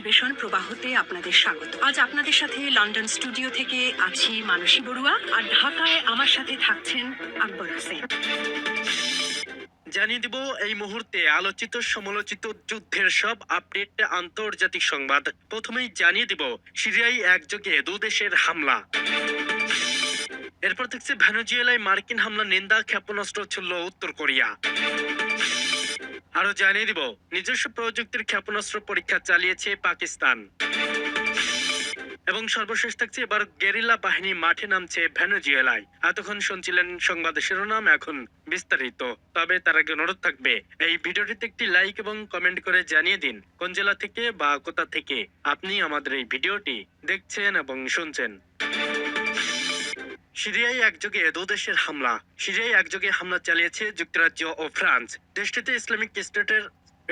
অধিবেশন প্রবাহতে আপনাদের স্বাগত। আজ আপনাদের সাথে লন্ডন স্টুডিও থেকে আছি মানসী বড়ুয়া, আর ঢাকায় আমার সাথে থাকছেন আকবর হোসেন। জানিয়ে দিব এই মুহূর্তে আলোচিত সমালোচিত যুদ্ধের সব আপডেট, আন্তর্জাতিক সংবাদ। প্রথমেই জানিয়ে দিব সিরিয়ায় একযোগে দুদেশের হামলা। এরপর থাকছে ভেনেজুয়েলায় মার্কিন হামলা নিন্দা, ক্ষেপণাস্ত্র ছুড়ল উত্তর কোরিয়া। আরো জানিয়ে দিব নিজস্ব প্রযুক্তির ক্ষেপণাস্ত্র পরীক্ষা চালিয়েছে পাকিস্তান। এবং সর্বশেষ থাকছে এবার গেরিলা বাহিনী মাঠে নামছে ভেনেজুয়েলায়। এতক্ষণ শুনছিলেন সংবাদ শিরোনাম, এখন বিস্তারিত। তবে তার আগে অনুরোধ থাকবে এই ভিডিওটিতে একটি লাইক এবং কমেন্ট করে জানিয়ে দিন কোন জেলা থেকে বা কোথা থেকে আপনি আমাদের এই ভিডিওটি দেখছেন এবং শুনছেন। সিরিয়ায় একযোগে দুদেশের হামলা। সিরিয়ায় একযোগে হামলা চালিয়েছে যুক্তরাজ্য ও ফ্রান্স। দেশটিতে ইসলামিক স্টেটের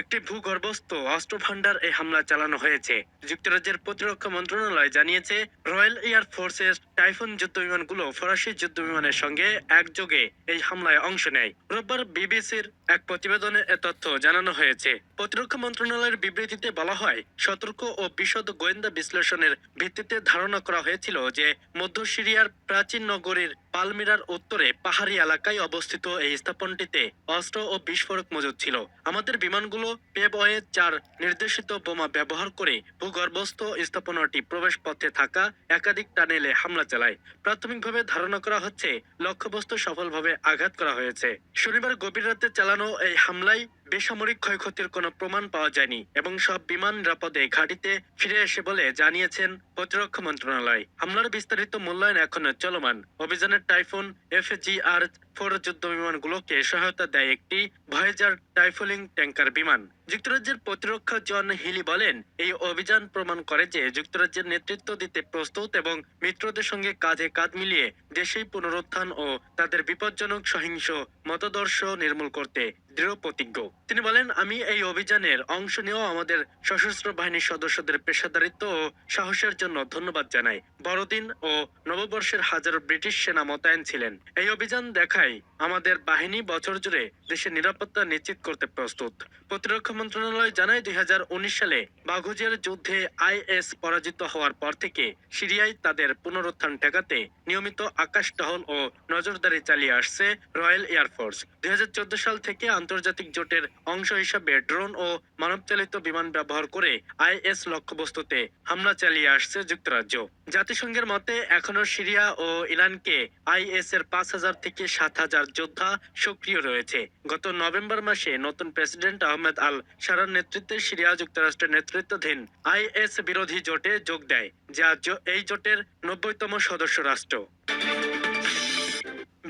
একটি ভূগর্ভস্থ অস্ত্র ভান্ডার এই হামলা চালানো হয়েছে। যুক্তরাজ্যের প্রতিরক্ষা মন্ত্রণালয় জানিয়েছে রয়্যাল এয়ার ফোর্সের টাইফুন যুদ্ধবিমানগুলো ফরাসি যুদ্ধবিমানের সঙ্গে একযোগে এই হামলায় অংশ নেয়। রোববার বিবিসির এক প্রতিবেদনে এ তথ্য জানানো হয়েছে। প্রতিরক্ষা মন্ত্রণালয়ের বিবৃতিতে বলা হয়, সতর্ক ও বিশদ গোয়েন্দা বিশ্লেষণের ভিত্তিতে ধারণা করা হয়েছিল যে মধ্য সিরিয়ার প্রাচীন নগরীর পালমিরার উত্তরে পাহাড়ি এলাকায় অবস্থিত এই স্থাপনটিতে অস্ত্র ও বিস্ফোরক মজুদ ছিল। আমাদের বিমানগুলো পেবওয়ে 4 নির্দেশিত বোমা ব্যবহার করে ভূগর্ভস্থ স্থাপনাটি প্রবেশ পথে থাকা একাধিক টানেলে হামলা চালায়। প্রাথমিকভাবে ধারণা করা হচ্ছে লক্ষ্যবস্তু সফলভাবে আঘাত করা হয়েছে। শনিবার গভীর রাতে চালানো এই হামলায় বেসামরিক ক্ষয়ক্ষতির কোনো প্রমাণ পাওয়া যায়নি এবং সব বিমান নিরাপদে ঘাঁটিতে ফিরে এসে বলে জানিয়েছেন প্রতিরক্ষা মন্ত্রণালয়। হামলার বিস্তারিত মূল্যায়ন এখনো চলমান। অভিযানের টাইফুন FGR-4 যুদ্ধ বিমানগুলোকে সহায়তা দেয় একটি ভয়েজার টাইফুলিং ট্যাঙ্কার বিমান। যুক্তরাজ্যের প্রতিরক্ষা জন হিলি বলেন, এই অভিযান প্রমাণ করে যে যুক্তরাজ্যের নেতৃত্ব দিতে প্রস্তুত এবং মিত্রদের সঙ্গে কাঁধে কাঁধ মিলিয়ে দেশেই পুনরুত্থান ও তাদের বিপজ্জনক সহিংস মতাদর্শ নির্মূল করতে দৃঢ় প্রতিজ্ঞ। তিনি বলেন, আমি এই অভিযানের অংশ নিয়েও আমাদের সশস্ত্র বাহিনীর সদস্যদের পেশাদারিত্ব ও সাহসের জন্য ধন্যবাদ জানাই। বড়দিন ও নববর্ষের হাজারো ব্রিটিশ সেনা মোতায়েন ছিলেন। এই অভিযান দেখায় আমাদের বাহিনী বছর জুড়ে দেশের নিরাপত্তা নিশ্চিত করতে প্রস্তুত। প্রতিরক্ষা মন্ত্রণালয় জানায় 2019 সালে বাঘুজের যুদ্ধে IS পরাজিত হওয়ার পর থেকে সিরিয়ায় তাদের পুনরুত্থান ঠেকাতে নিয়মিত আকাশ টহল ও নজরদারি চালিয়ে আসছে রয়্যাল এয়ার ফোর্স। 2014 সাল থেকে আন্তর্জাতিক জোটের অংশ হিসাবে ড্রোন ও মানবচালিত বিমান ব্যবহার করে IS লক্ষ্যবস্তুতে হামলা চালিয়ে আসছে যুক্তরাজ্য। জাতিসংঘের মতে এখনো সিরিয়া ও ইরানকে IS এর 5,000 থেকে 7,000 যোদ্ধা সক্রিয় রয়েছে। গত নভেম্বর মাসে নতুন প্রেসিডেন্ট আহমেদ আল সারার নেতৃত্বে সিরিয়া যুক্তরাষ্ট্রের নেতৃত্বাধীন IS বিরোধী জোটে যোগ দেয়, যা এই জোটের 90তম সদস্য রাষ্ট্র।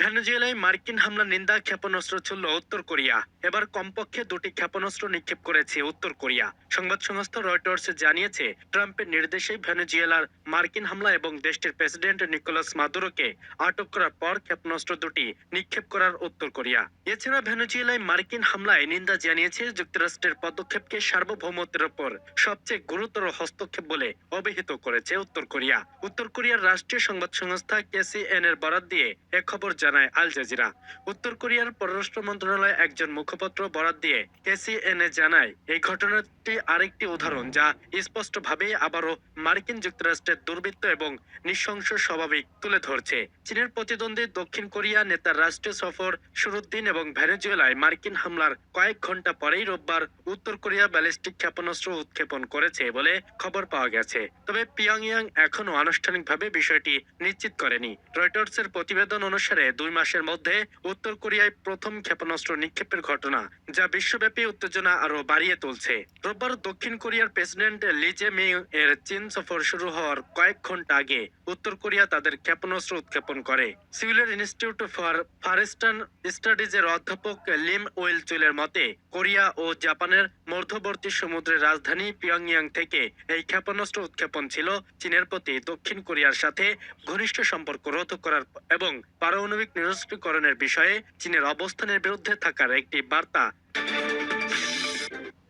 ভেনেজুয়েলায় মার্কিন হামলা নিন্দা, ক্ষেপণাস্ত্র ছুড়ল উত্তর কোরিয়া। এবার কমপক্ষে 2টি ক্ষেপণাস্ত্র নিক্ষেপ করেছে উত্তর কোরিয়া। সংবাদ সংস্থা রয়টার্স জানিয়েছে, ট্রাম্পের নির্দেশে ভেনেজুয়েলার মার্কিন হামলা এবং দেশটির প্রেসিডেন্ট নিকোলাস মাদুরোকে আটক করার পর ক্ষেপণাস্ত্র দুটি নিক্ষেপ করার উত্তর কোরিয়া। এছাড়া ভেনেজুয়েলায় মার্কিন হামলায় নিন্দা জানিয়েছে যুক্তরাষ্ট্রের পদক্ষেপকে সার্বভৌমত্বের ওপর সবচেয়ে গুরুতর হস্তক্ষেপ বলে অভিহিত করেছে উত্তর কোরিয়া। উত্তর কোরিয়ার রাষ্ট্রীয় সংবাদ সংস্থা KCN এর বরাত দিয়ে এ খবর জানায় আল জাজিরা। উত্তর কোরিয়ার পররাষ্ট্র মন্ত্রণালয় একজন মুখপাত্র বরাত দিয়ে KCN এ জানায়, এই ঘটনাটি আরেকটি উদাহরণ যা স্পষ্টভাবে আবারও মার্কিন যুক্তরাষ্ট্রের দুর্বৃত্ত এবং নৃশংস স্বভাবিক তুলে ধরছে। চীনের প্রতিদ্বন্দ্বী দক্ষিণ কোরিয়া নেতার রাষ্ট্রীয় সফর শুরুর দিন এবং ভেনেজুয়েলায় মার্কিন হামলার কয়েক ঘন্টা পরেই রোববার উত্তর কোরিয়া ব্যালিস্টিক ক্ষেপণাস্ত্র উৎক্ষেপণ করেছে বলে খবর পাওয়া গেছে। তবে পিয়ংইয়াং এখনো আনুষ্ঠানিকভাবে বিষয়টি নিশ্চিত করেনি। রয়টার্সের প্রতিবেদন অনুসারে 2 মাসের মধ্যে উত্তর কোরিয়ায় প্রথম ক্ষেপণাস্ত্র নিক্ষেপের ঘটনা, যা বিশ্বব্যাপী উত্তেজনা আরো বাড়িয়ে তুলছে। রোববার দক্ষিণ কোরিয়ার প্রেসিডেন্ট লি জে-মিং এর চীন সফর শুরু হওয়ার কয়েক ঘন্টা আগে উত্তর কোরিয়া তাদের ক্ষেপণাস্ত্র উৎক্ষেপণ করে। সিউলের ইনস্টিটিউট ফর ফার ইস্টার্ন স্টাডিজের অধ্যাপক লিম ওয়েল চুলের মতে, কোরিয়া ও জাপানের মধ্যবর্তী সমুদ্রের রাজধানী পিয়ংইয়াং থেকে এই ক্ষেপণাস্ত্র উৎক্ষেপণ ছিল চীনের প্রতি দক্ষিণ কোরিয়ার সাথে ঘনিষ্ঠ সম্পর্ক রোধ করার এবং পারমাণবিক নিরস্ত্রীকরণের বিষয়ে চীনের অবস্থানের বিরুদ্ধে থাকার একটি বার্তা।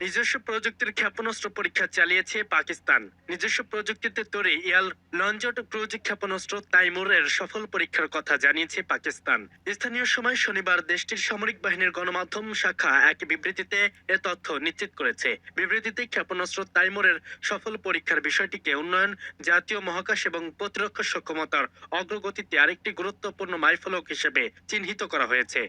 নিজস্ব প্রযুক্তির ক্ষেপণাস্ত্র পরীক্ষা চালিয়েছে পাকিস্তান। নিজস্ব প্রযুক্তিতে তৈরি ইয়াল লঞ্চড ক্রুজ ক্ষেপণাস্ত্র তাইমুর এর সফল পরীক্ষার কথা জানিয়েছে পাকিস্তান। স্থানীয় সময় শনিবার দেশটির সামরিক বাহিনীর গণমাধ্যম শাখা এক বিবৃতিতে এ তথ্য নিশ্চিত করেছে। বিবৃতিতে ক্ষেপণাস্ত্র তাইমুরের সফল পরীক্ষার বিষয়টিকে উন্নয়ন, জাতীয় মহাকাশ এবং প্রতিরক্ষা সক্ষমতার অগ্রগতিতে আরেকটি গুরুত্বপূর্ণ মাইলফলক হিসেবে চিহ্নিত করা হয়েছে।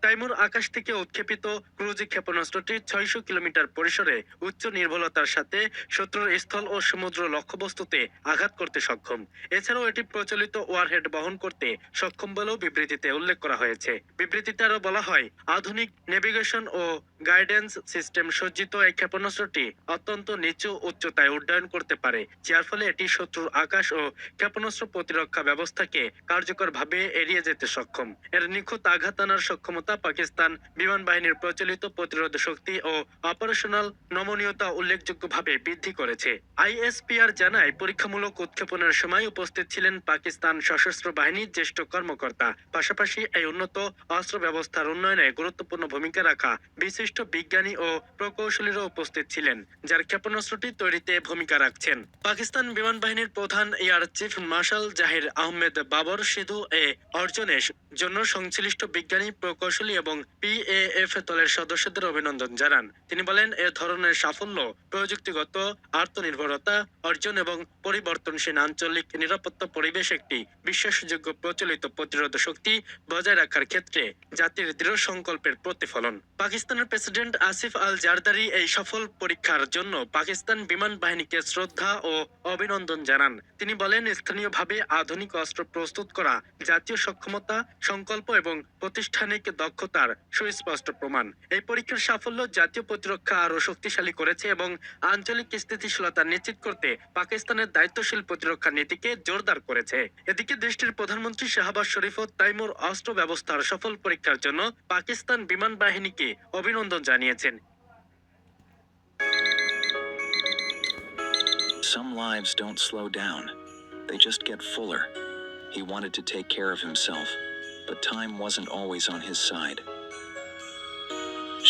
তাইমুর আকাশ থেকে উৎক্ষেপিত ক্রুজ ক্ষেপণাস্ত্রটি 600 কিলোমিটার পরিসরে উচ্চ নির্ভুলতার সাথে শত্রুর স্থল ও সমুদ্র লক্ষ্যবস্তুতে আঘাত করতে সক্ষম। এছাড়াও এটি প্রচলিত ওয়ারহেড বহন করতে সক্ষম বলেও বিবৃতিতে উল্লেখ করা হয়েছে। বিবৃতিতে আরো বলা হয়, আধুনিক নেভিগেশন ও গাইডেন্স সিস্টেম সজ্জিত এই ক্ষেপণাস্ত্রটি অত্যন্ত নিচু উচ্চতায় উড্ডয়ন করতে পারে, যার ফলে এটি শত্রুর আকাশ ও ক্ষেপণাস্ত্র প্রতিরক্ষা ব্যবস্থাকে কার্যকরভাবে এড়িয়ে যেতে সক্ষম। এর নিখুঁত আঘাত আনার সক্ষমতা পাকিস্তান বিমান বাহিনীর প্রচলিত প্রতিরোধ শক্তি ও অপারেশনাল নমনীয়তা উল্লেখযোগ্যভাবে বৃদ্ধি করেছে। আইএসপিআর জানায়, পরীক্ষামূলক উৎক্ষেপণের সময় উপস্থিত ছিলেন পাকিস্তান সশস্ত্র বাহিনীর জ্যেষ্ঠ কর্মকর্তা। পাশাপাশি এই উন্নত অস্ত্র ব্যবস্থার উন্নয়নে গুরুত্বপূর্ণ ভূমিকা রাখা বিশিষ্ট বিজ্ঞানী ও প্রকৌশলীরা উপস্থিত ছিলেন, যার ক্ষেপণাস্ত্রটি তৈরিতে ভূমিকা রাখছেন। পাকিস্তান বিমান বাহিনীর প্রধান এয়ার চিফ মার্শাল জাহির আহমেদ বাবর সিধু এ অর্জনের জন্য সংশ্লিষ্ট বিজ্ঞানী, প্রকৌশলী এবং পিএএফ দলের সদস্যদের অভিনন্দন জানান। তিনি বলেন, এ ধরনের সাফল্য প্রযুক্তিগত আত্মনির্ভরতা অর্জন এবং পরিবর্তনশীল আঞ্চলিক নিরাপত্তা পরিবেশ একটি বিশ্বাসযোগ্য প্রচলিত প্রতিরোধ শক্তি বজায় রাখার ক্ষেত্রে জাতির দৃঢ় সংকল্পের প্রতিফলন। পাকিস্তানের প্রেসিডেন্ট আসিফ আল জারদারি এই সফল পরীক্ষার জন্য পাকিস্তান বিমান বাহিনীকে শ্রদ্ধা ও অভিনন্দন জানান। তিনি বলেন, স্থানীয়ভাবে আধুনিক অস্ত্র প্রস্তুত করা জাতীয় সক্ষমতা, সংকল্প এবং প্রাতিষ্ঠানিক দক্ষতার সুস্পষ্ট প্রমাণ। এই পরীক্ষার সাফল্য জাতীয় প্রতিরক্ষা আরও শক্তিশালী করেছে এবং আঞ্চলিক স্থিতিশীলতা নিশ্চিত করতে পাকিস্তানের দায়িত্বশীল প্রতিরক্ষা নীতিকে জোরদার করেছে। এদিকে দেশটির প্রধানমন্ত্রী শাহবাজ শরীফও তাইমুর অস্ত্র ব্যবস্থার সফল পরীক্ষার জন্য পাকিস্তান বিমান বাহিনীকে অভিনন্দন জানিয়েছেন। Some lives don't slow down, they just get fuller. He wanted to take care of himself, but time wasn't always on his side.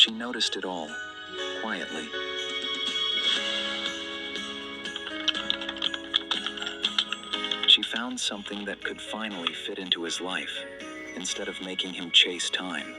She noticed it all, quietly. She found something that could finally fit into his life, instead of making him chase time.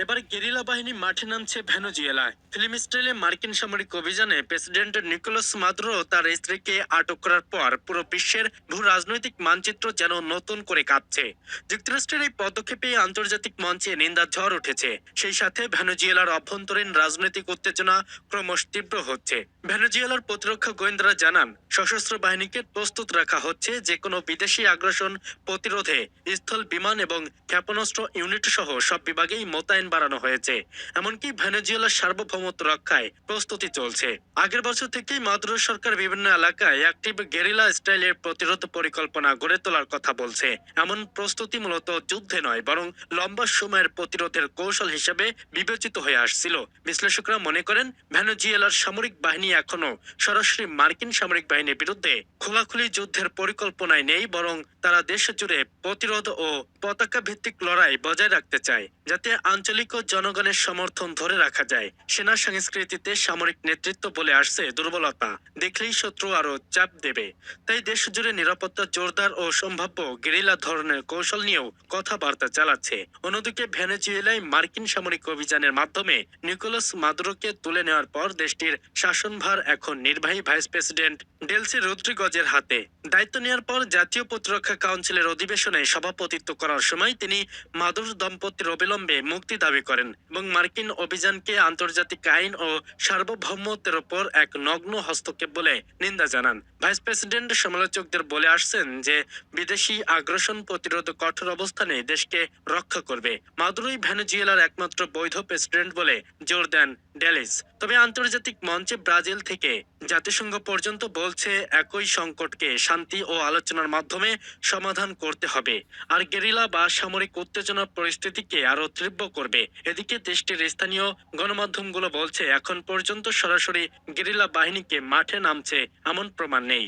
এবার guerrilla বাহিনী মাঠে নামছে ভেনেজুয়েলায়। Film স্টাইলে মার্কিন সামরিক অভিযানে president Nicolas Maduro তার স্ত্রীকে আটক করার পর পুরো বিশ্বের ভূ রাজনৈতিক মানচিত্র যেন নতুন করে কাঁপছে। যুক্তরাষ্ট্রের এই পদক্ষেপে আন্তর্জাতিক মঞ্চে নিন্দার ঝড় উঠেছে। সেই সাথে ভেনেজুয়েলার অভ্যন্তরীণ রাজনৈতিক উত্তেজনা ক্রমশ তীব্র হচ্ছে। ভেনেজুয়েলার প্রতিরক্ষা গোয়েন্দারা জানান, সশস্ত্র বাহিনীকে প্রস্তুত রাখা হচ্ছে যে কোনো বিদেশি আগ্রাসন প্রতিরোধে স্থল, বিমান এবং ক্ষেপণাস্ত্র ইউনিট সহ সব বিভাগেই মোতায়েন বাড়ানো হয়েছে। এমনকি ভেনেজুয়েলার সার্বভৌমত্ব রক্ষায় প্রস্তুতি চলছে। আগের বছর থেকেই মাদুরো সরকার বিভিন্ন এলাকায় অ্যাক্টিভ গেরিলা স্টাইলের প্রতিরোধ পরিকল্পনা গড়ে তোলার কথা বলছে। এমন প্রস্তুতি মূলত যুদ্ধে নয়, বরং লম্বা সময়ের প্রতিরোধের কৌশল হিসেবে বিবেচিত হয়ে আসছিল। বিশ্লেষকরা মনে করেন, ভেনেজুয়েলার সামরিক বাহিনী এখনো সরাসরি মার্কিন সামরিক বাহিনীর বিরুদ্ধে খোলাখুলি যুদ্ধের পরিকল্পনায় নেই, বরং তারা দেশ জুড়ে প্রতিরোধ ও পতাকা ভিত্তিক লড়াই বজায় রাখতে চায়, যাতে আঞ্চলিক ও জনগণের সমর্থন ধরে রাখা যায়। সেনা সংস্কৃতিতে সামরিক নেতৃত্ব বলে আসছে দুর্বলতা দেখলেই শত্রু আরো চাপ দেবে। তাই দেশ জুড়ে নিরাপত্তা জোরদার ও সম্ভাব্য গেরিলা ধরনের কৌশল নিয়েও কথাবার্তা চালাচ্ছে। অন্যদিকে ভেনেজুয়েলায় মার্কিন সামরিক অভিযানের মাধ্যমে নিকোলাস মাদুরোকে তুলে নেওয়ার পর দেশটির শাসনভার এখন নির্বাহী ভাইস প্রেসিডেন্ট ডেলসি রদ্রিগেজের হাতে। দায়িত্ব নেওয়ার পর জাতীয় প্রতিরক্ষা কাউন্সিলের অধিবেশনে সভাপতিত্ব করার সময় তিনি মাদুরো দম্পতির অবিলম্বে মুক্তি দাবি করেন এবং মার্কিন অভিযানকে আন্তর্জাতিক আইন ও সার্বভৌমত্বের ওপর এক নগ্ন হস্তক্ষেপ বলে নিন্দা জানান। ভাইস প্রেসিডেন্ট সমালোচকদের বলে আসছেন যে বিদেশি আগ্রাসন প্রতিরোধ কঠোর অবস্থানে দেশকে রক্ষা করবে। মাদুরোই ভেনেজুয়েলার একমাত্র বৈধ প্রেসিডেন্ট বলে জোর দেন ডেলিস। তবে আন্তর্জাতিক মঞ্চে ব্রাজিল থেকে জাতিসংঘ পর্যন্ত বলছে একই সংকটকে শান্তি ও আলোচনার মাধ্যমে সমাধান করতে হবে, আর গেরিলা বা সামরিক উত্তেজনা পরিস্থিতিকে আরো তীব্র করবে। এদিকে দেশটির স্থানীয় গণমাধ্যমগুলো বলছে, এখন পর্যন্ত সরাসরি গেরিলা বাহিনীকে মাঠে নামছে এমন প্রমাণ নেই।